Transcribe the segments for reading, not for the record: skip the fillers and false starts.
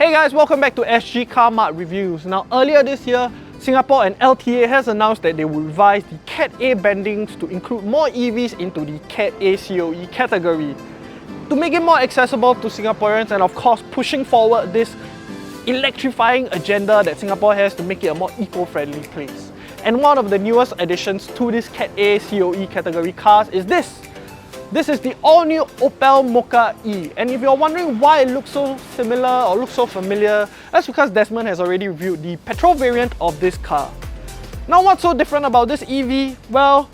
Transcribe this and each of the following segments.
Hey guys, welcome back to SG Car Mart Reviews. Now earlier this year, Singapore and LTA has announced that they will revise the Cat A bandings to include more EVs into the Cat A COE category. To make it more accessible to Singaporeans and of course pushing forward this electrifying agenda that Singapore has to make it a more eco-friendly place. And one of the newest additions to this Cat A COE category cars is this. This is the all-new Opel Mokka E, and if you're wondering why it looks so similar or looks so familiar, that's because Desmond has already reviewed the petrol variant of this car. Now what's so different about this EV? Well,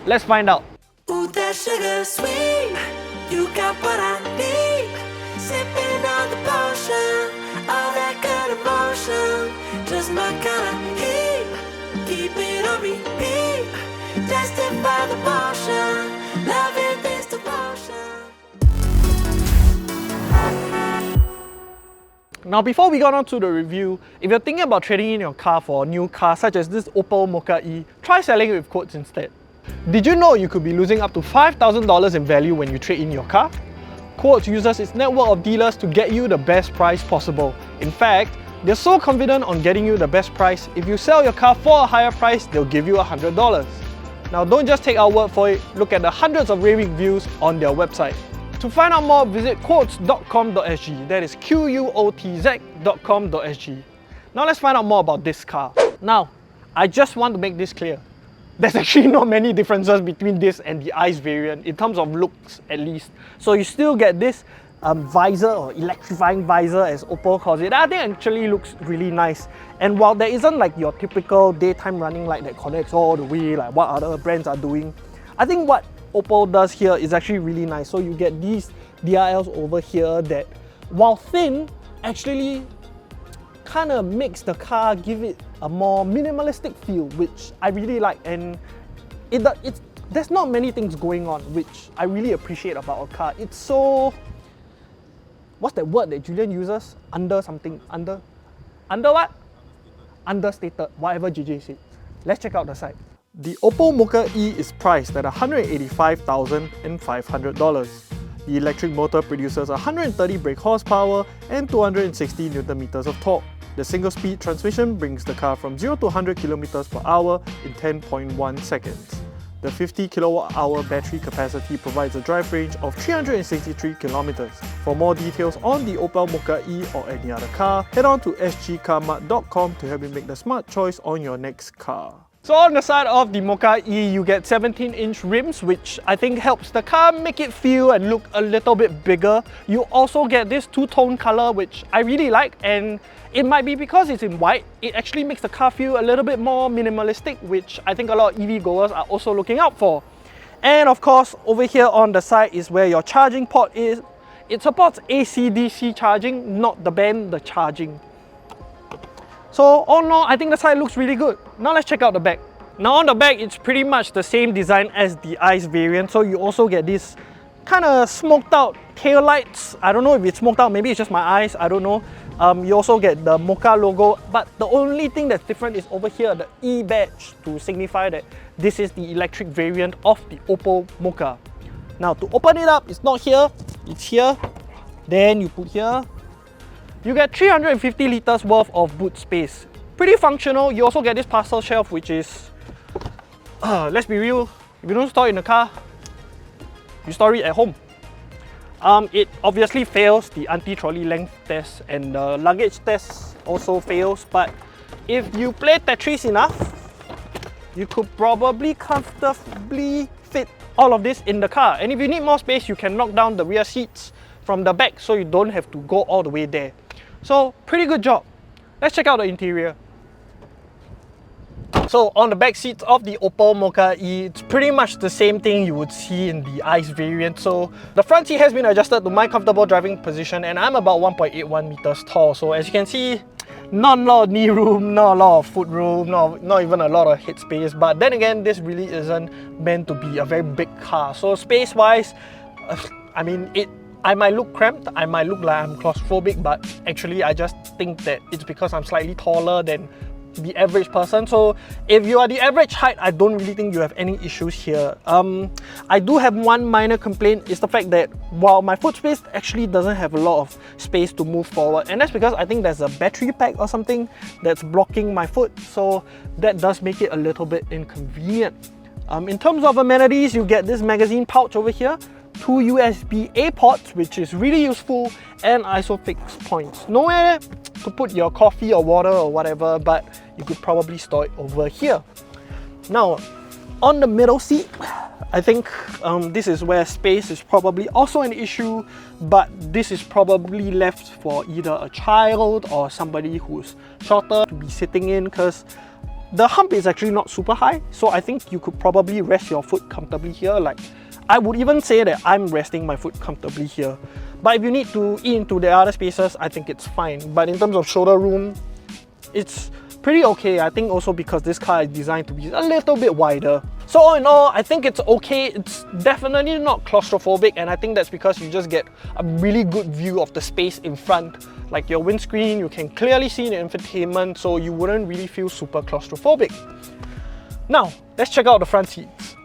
let's find out. Ooh, that sugar sweet, you got what I need. Sipping on the potion, all that good emotion, just my kind of heat. Keep it on repeat, tested by the motion, loving this devotion. Now before we got on to the review, if you're thinking about trading in your car for a new car such as this Opel Mokka E, try selling it with quotes instead. Did you know you could be losing up to $5,000 in value when you trade in your car? Quotes uses its network of dealers to get you the best price possible. In fact, they're so confident on getting you the best price, if you sell your car for a higher price, they'll give you $100. Now don't just take our word for it, look at the hundreds of raving reviews on their website. To find out more, visit quotes.com.sg, that is quotz.com.sg. Now let's find out more about this car. Now, I just want to make this clear. There's actually not many differences between this and the ICE variant, in terms of looks at least. So you still get this visor or electrifying visor as Opel calls it. I think actually looks really nice. And while there isn't like your typical daytime running light that connects all the way like what other brands are doing, I think what Opel does here is actually really nice. So you get these DRLs over here that, while thin, actually kind of makes the car give it a more minimalistic feel, which I really like. And there's not many things going on, which I really appreciate about a car. It's so, what's that word that Julian uses? Under what? Understated, whatever JJ said. Let's check out the site. The Opel Mokka E is priced at $185,500. The electric motor produces 130 brake horsepower and 260 Nm of torque. The single-speed transmission brings the car from 0 to 100 km per hour in 10.1 seconds. The 50 kWh battery capacity provides a drive range of 363 km. For more details on the Opel Mokka E or any other car, head on to sgcarmart.com to help you make the smart choice on your next car. So on the side of the Mokka E, you get 17-inch rims, which I think helps the car make it feel and look a little bit bigger. You also get this two-tone color, which I really like, and it might be because it's in white, it actually makes the car feel a little bit more minimalistic, which I think a lot of EV goers are also looking out for. And of course, over here on the side is where your charging port is. It supports AC/DC charging, not the band, the charging. So all in all, I think the side looks really good. Now let's check out the back. Now on the back, it's pretty much the same design as the ICE variant. So you also get this kind of smoked out tail lights. I don't know if it's smoked out, maybe it's just my eyes, I don't know. You also get the Mokka logo, but the only thing that's different is over here, the E badge, to signify that this is the electric variant of the Opel Mokka. Now to open it up, it's not here, it's here. Then you put here. You get 350 liters worth of boot space. Pretty functional. You also get this parcel shelf, which is, let's be real, if you don't store it in the car, you store it at home. It obviously fails the anti-trolley length test, and the luggage test also fails, but if you play Tetris enough, you could probably comfortably fit all of this in the car. And if you need more space, you can knock down the rear seats from the back so you don't have to go all the way there. So pretty good job. Let's check out the interior. So on the back seats of the Opel Mokka E, it's pretty much the same thing you would see in the ICE variant. So the front seat has been adjusted to my comfortable driving position, and I'm about 1.81 meters tall. So as you can see, not a lot of knee room, not a lot of foot room, not even a lot of head space. But then again, this really isn't meant to be a very big car. So space-wise, I mean, I might look cramped, I might look like I'm claustrophobic, but actually I just think that it's because I'm slightly taller than the average person. So if you are the average height, I don't really think you have any issues here. I do have one minor complaint, is the fact that while my foot space actually doesn't have a lot of space to move forward, and that's because I think there's a battery pack or something that's blocking my foot, so that does make it a little bit inconvenient. In terms of amenities, you get this magazine pouch over here, 2 USB-A ports, which is really useful, and ISOFIX points. Nowhere to put your coffee or water or whatever, but you could probably store it over here. Now, on the middle seat, I think this is where space is probably also an issue, but this is probably left for either a child or somebody who's shorter to be sitting in, because the hump is actually not super high, so I think you could probably rest your foot comfortably here. Like, I would even say that I'm resting my foot comfortably here. But if you need to eat into the other spaces, I think it's fine. But in terms of shoulder room, it's pretty okay. I think also because this car is designed to be a little bit wider. So all in all, I think it's okay. It's definitely not claustrophobic, and I think that's because you just get a really good view of the space in front. Like your windscreen, you can clearly see the infotainment, so you wouldn't really feel super claustrophobic. Now, let's check out the front seats.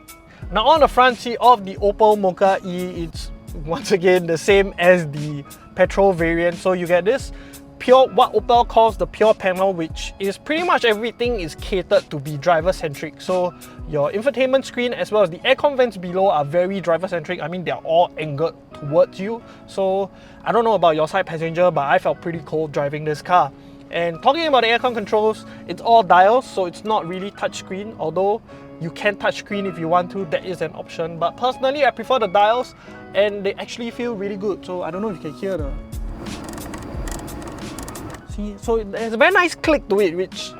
Now on the front seat of the Opel Mokka E, it's once again the same as the petrol variant. So you get this pure, what Opel calls the pure panel, which is pretty much everything is catered to be driver centric. So your infotainment screen as well as the aircon vents below are very driver centric. I mean, they're all angled towards you. So I don't know about your side passenger, but I felt pretty cold driving this car. And talking about the aircon controls, it's all dials, so it's not really touchscreen, although you can touchscreen if you want to, that is an option. But personally, I prefer the dials, and they actually feel really good. So I don't know if you can hear the... See, so there's a very nice click to it, which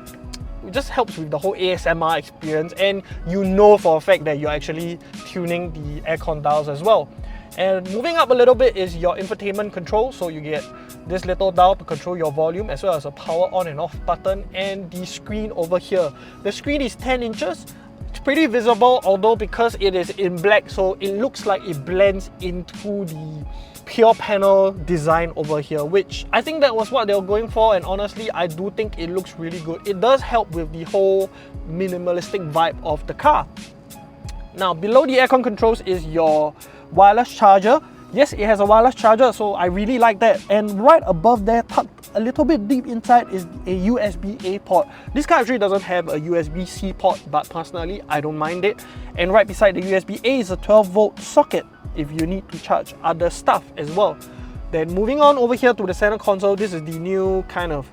just helps with the whole ASMR experience, and you know for a fact that you're actually tuning the aircon dials as well. And moving up a little bit is your infotainment control, so you get this little dial to control your volume as well as a power on and off button, and the screen over here. The screen is 10 inches. It's pretty visible, although because it is in black, so it looks like it blends into the pure panel design over here, which I think that was what they were going for, and honestly I do think it looks really good. It does help with the whole minimalistic vibe of the car. Now below the aircon controls is your wireless charger. Yes, it has a wireless charger, so I really like that. And right above there, tucked a little bit deep inside, is a USB-A port. This car actually doesn't have a USB-C port, but personally I don't mind it. And right beside the USB-A is a 12-volt socket if you need to charge other stuff as well. Then moving on over here to the center console, this is the new kind of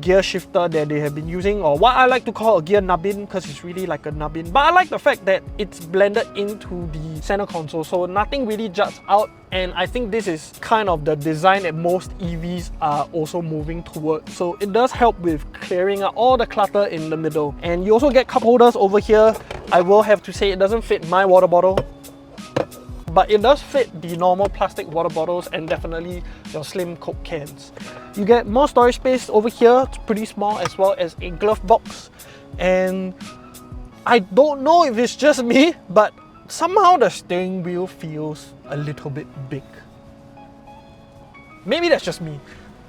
gear shifter that they have been using, or what I like to call a gear nubbin, because it's really like a nubbin. But I like the fact that it's blended into the center console, so nothing really juts out, and I think this is kind of the design that most EVs are also moving towards. So it does help with clearing out all the clutter in the middle. And you also get cup holders over here. I will have to say it doesn't fit my water bottle, but it does fit the normal plastic water bottles and definitely your slim Coke cans. You get more storage space over here, it's pretty small, as well as a glove box. And I don't know if it's just me, but somehow the steering wheel feels a little bit big. Maybe that's just me.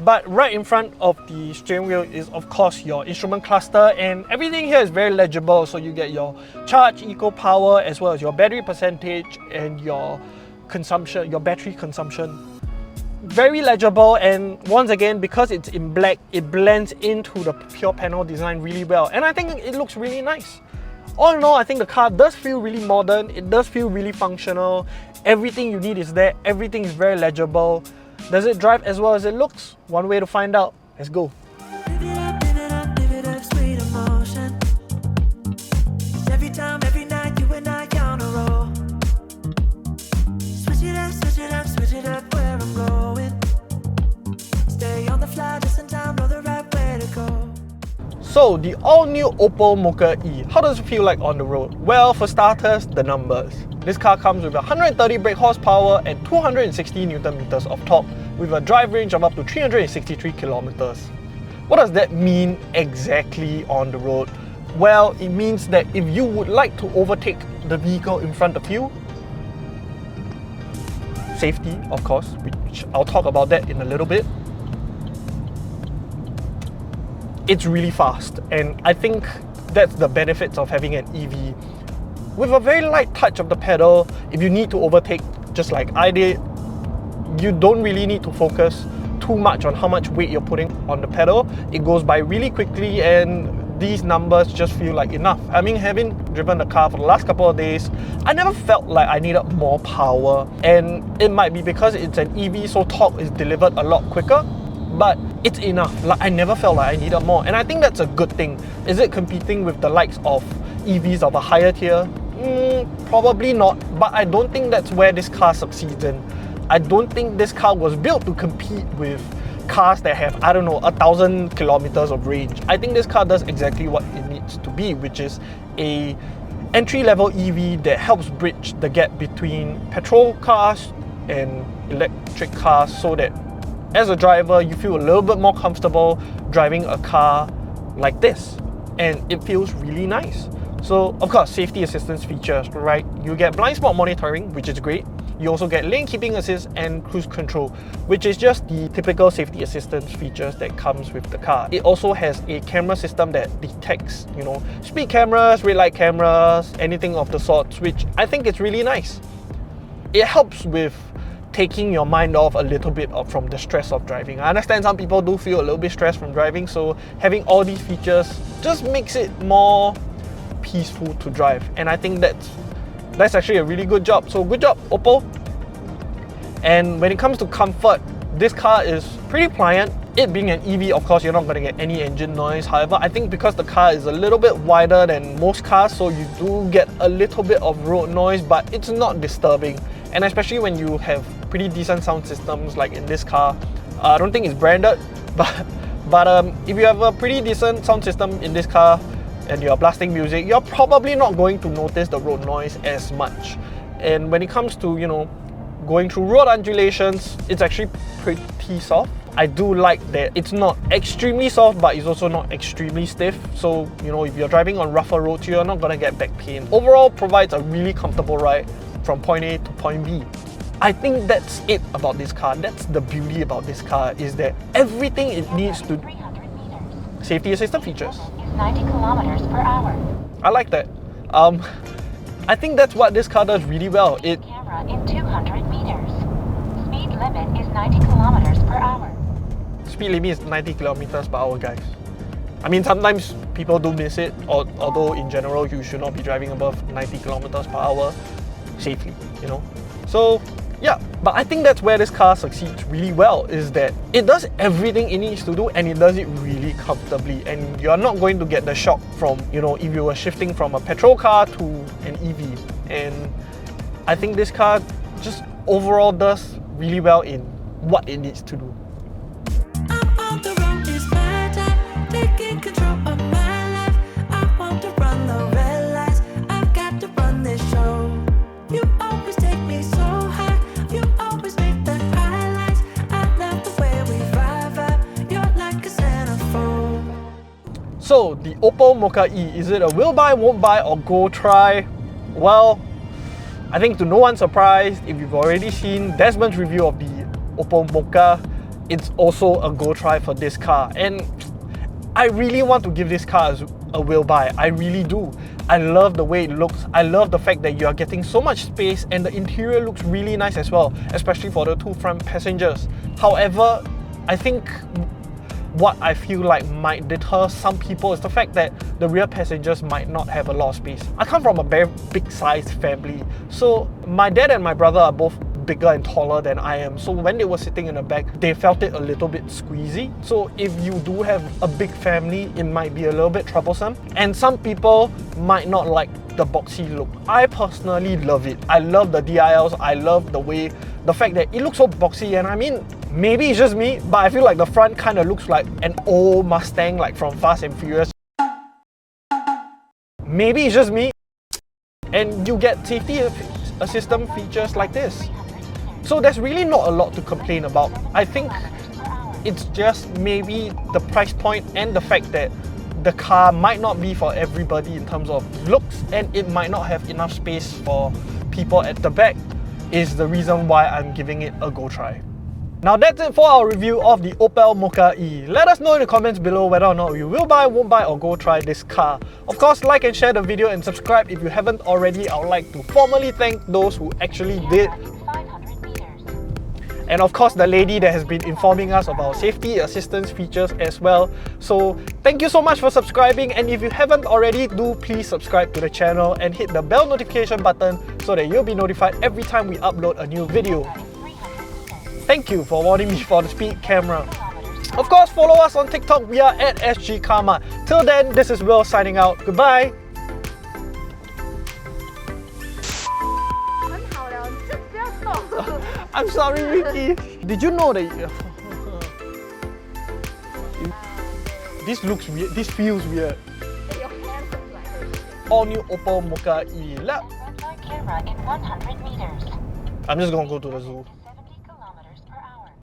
But right in front of the steering wheel is of course your instrument cluster, and everything here is very legible. So you get your charge, eco power, as well as your battery percentage and your consumption, your battery consumption. Very legible, and once again, because it's in black, it blends into the pure panel design really well, and I think it looks really nice. All in all, I think the car does feel really modern, it does feel really functional. Everything you need is there, everything is very legible. Does it drive as well as it looks? One way to find out. Let's go. Live it up, live it up, live it up, sweet emotion. Every time, every night, you and I on a roll. Switch it up, switch it up, switch it up where I'm going. Stay on the fly just in time, know the right way to go. So the all-new Opel Mokka E, how does it feel like on the road? Well, for starters, the numbers. This car comes with 130 brake horsepower and 260 Nm of torque, with a drive range of up to 363 km. What does that mean exactly on the road? Well, it means that if you would like to overtake the vehicle in front of you, safety of course, which I'll talk about that in a little bit, it's really fast, and I think that's the benefits of having an EV. With a very light touch of the pedal, if you need to overtake just like I did, you don't really need to focus too much on how much weight you're putting on the pedal. It goes by really quickly, and these numbers just feel like enough. I mean, having driven the car for the last couple of days, I never felt like I needed more power, and it might be because it's an EV, so torque is delivered a lot quicker, but it's enough. Like, I never felt like I needed more, and I think that's a good thing. Is it competing with the likes of EVs of a higher tier? Probably not, but I don't think that's where this car succeeds in. I don't think this car was built to compete with cars that have, I don't know, 1,000 kilometers of range. I think this car does exactly what it needs to be, which is a entry-level EV that helps bridge the gap between petrol cars and electric cars, so that as a driver you feel a little bit more comfortable driving a car like this, and it feels really nice. So of course, safety assistance features, right? You get blind spot monitoring, which is great. You also get lane keeping assist and cruise control, which is just the typical safety assistance features that comes with the car. It also has a camera system that detects, speed cameras, red light cameras, anything of the sorts, which I think is really nice. It helps with taking your mind off a little bit from the stress of driving. I understand some people do feel a little bit stressed from driving, so having all these features just makes it more peaceful to drive, and I think that's actually a really good job. So good job, Oppo. And when it comes to comfort, this car is pretty pliant. It being an EV, of course, you're not going to get any engine noise. However, I think because the car is a little bit wider than most cars, so you do get a little bit of road noise, but it's not disturbing. And especially when you have pretty decent sound systems like in this car, I don't think it's branded, but if you have a pretty decent sound system in this car and you're blasting music, you're probably not going to notice the road noise as much. And when it comes to, going through road undulations, it's actually pretty soft. I do like that it's not extremely soft, but it's also not extremely stiff. So, if you're driving on rougher roads, you're not gonna get back pain. Overall, provides a really comfortable ride from point A to point B. I think that's it about this car. That's the beauty about this car, is that everything it needs to. Safety assistant features. 90 kilometers per hour. I like that. I think that's what this car does really well. Camera in 200 meters. Speed limit is 90 kilometers per hour. Speed limit is 90 kilometers per hour, guys. I mean, sometimes people do miss it, although in general you should not be driving above 90 kilometers per hour safely, So yeah, but I think that's where this car succeeds really well, is that it does everything it needs to do, and it does it really comfortably, and you're not going to get the shock from, if you were shifting from a petrol car to an EV. And I think this car just overall does really well in what it needs to do. I'm on the road, it's my time, taking control of my life. I want to run the red lights, I've got to run this show. You always take me so high, you always make the highlights. I love the way we vibe up, you're like a centerfold. So the Oppo Mocha E, is it a will buy, won't buy, or go try? Well, I think to no one's surprise, if you've already seen Desmond's review of the Oppo Mocha, it's also a go try for this car. And I really want to give this car a will buy. I really do. I love the way it looks. I love the fact that you are getting so much space, and the interior looks really nice as well, especially for the two front passengers. However, I think what I feel like might deter some people is the fact that the rear passengers might not have a lot of space. I come from a very big sized family, so my dad and my brother are both bigger and taller than I am, so when they were sitting in the back, they felt it a little bit squeezy. So if you do have a big family, it might be a little bit troublesome, and some people might not like the boxy look. I personally love it. I love the DILs. I love the fact that it looks so boxy, and I mean, maybe it's just me, but I feel like the front kind of looks like an old Mustang, like from Fast and Furious. Maybe it's just me, and you get safety assistant features like this. So there's really not a lot to complain about. I think it's just maybe the price point and the fact that the car might not be for everybody in terms of looks, and it might not have enough space for people at the back, is the reason why I'm giving it a go try. Now that's it for our review of the Opel Mokka E. Let us know in the comments below whether or not you will buy, won't buy, or go try this car. Of course, like and share the video and subscribe if you haven't already. I would like to formally thank those who actually did. In 500 meters. And of course, the lady that has been informing us about safety assistance features as well. So thank you so much for subscribing, and if you haven't already, do please subscribe to the channel and hit the bell notification button so that you'll be notified every time we upload a new video. In 300 meters. Thank you for warning me for the speed camera. Kilometers. Of course, follow us on TikTok. We are at SG Karma. Till then, this is Will signing out. Goodbye. 很好了，你就不要动。 I'm sorry, Ricky. Did you know that this looks weird? This feels weird. Your hands look like this. All new Opel Mokka E. Red light camera in 100 meters. I'm just gonna go to the zoo.